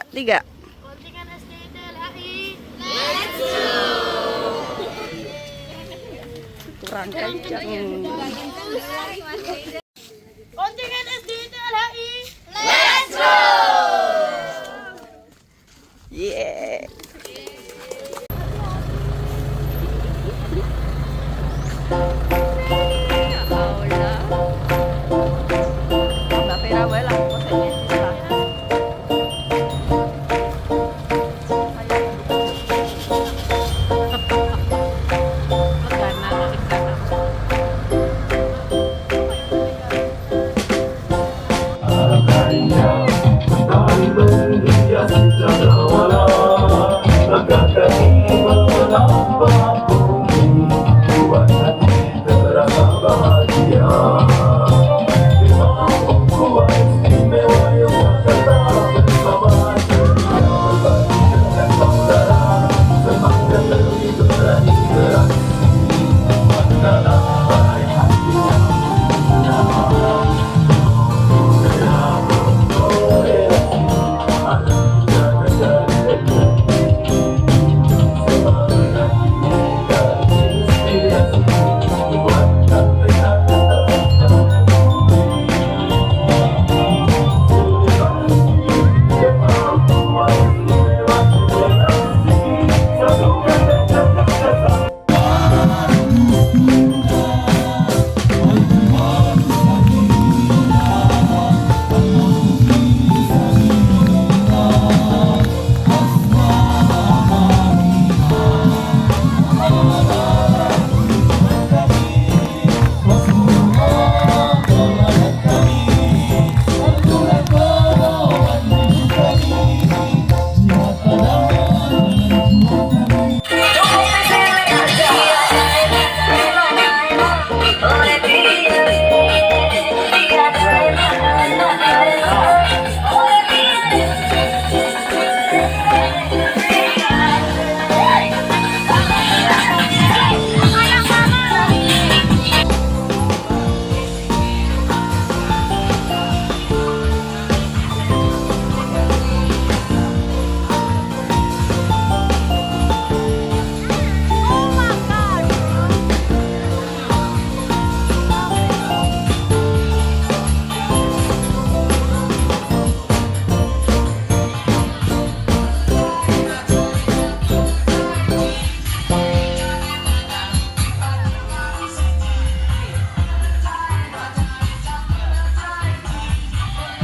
3. Kontingen SDIT LHI. Let's go. Kurang kencang. Kontingen SDIT LHI. Let's go. Yeah.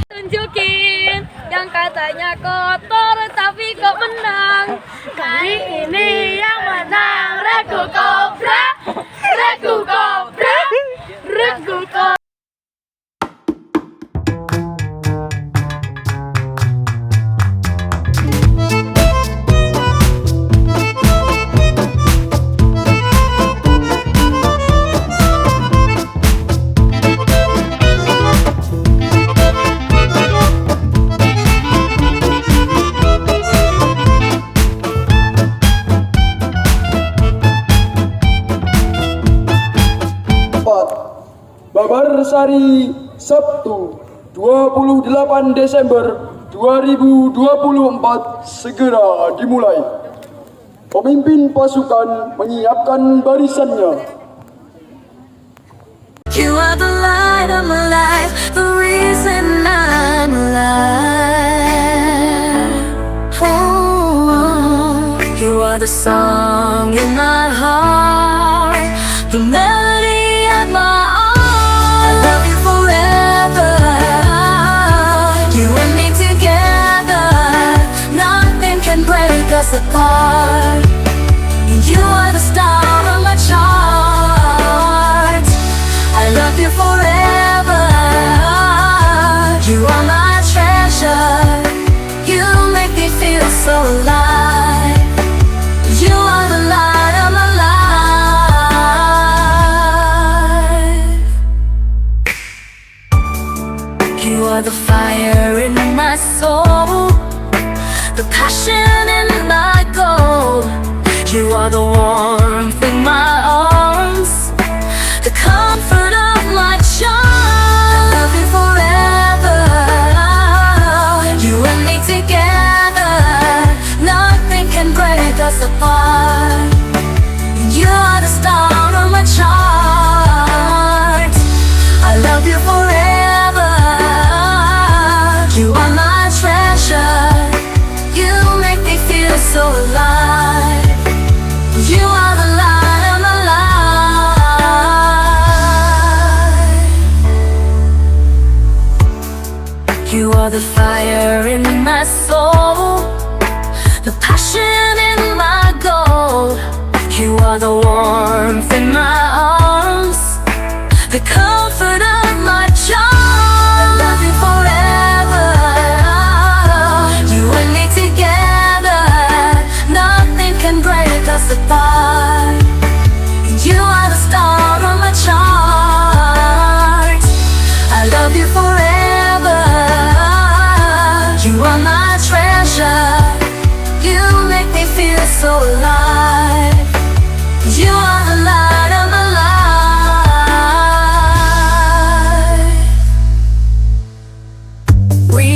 Tunjukin yang katanya kotor tapi kok menang. Kali ini yang menang Regu Kobra, Regu Kobra, Regu Kobra. Babarsari, Sabtu 28 Desember 2024 segera dimulai. Pemimpin pasukan menyiapkan barisannya. You are the light of my life, the reason I'm alive. Oh, you are the song in my heart, the melody at my heart. I love you forever. You and me together, nothing can break us apart. You are the star of my chart. I love you forever. You are my treasure. You make me feel so alive. You are the light of my life. are the warmth in my arms, the comfort of my charm. I love you forever, you and me together. Nothing can break us apart. You are the star on my chart. I love you forever, you are my treasure. You make me feel so alive. You are the light of my life. We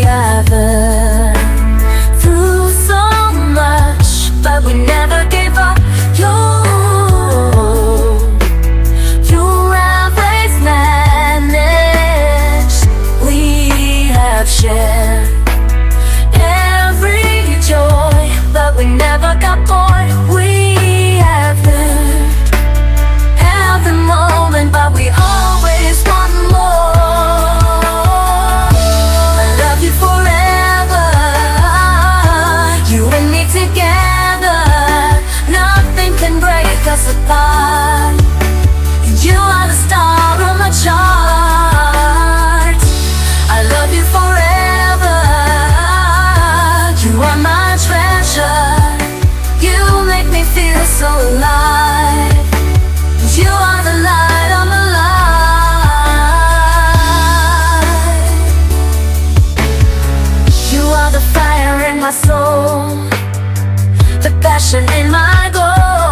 have been through so much, but we never gave up. You have always managed. We have shared every joy, but we never got bored. We have lived every moment, but we always want more. I love you forever, you and me together. Nothing can break us apart. You are the star on my chart. I love you forever, you are my treasure. You make me feel so alive. You are the light of my life. You are the fire in my soul, the passion in my goal.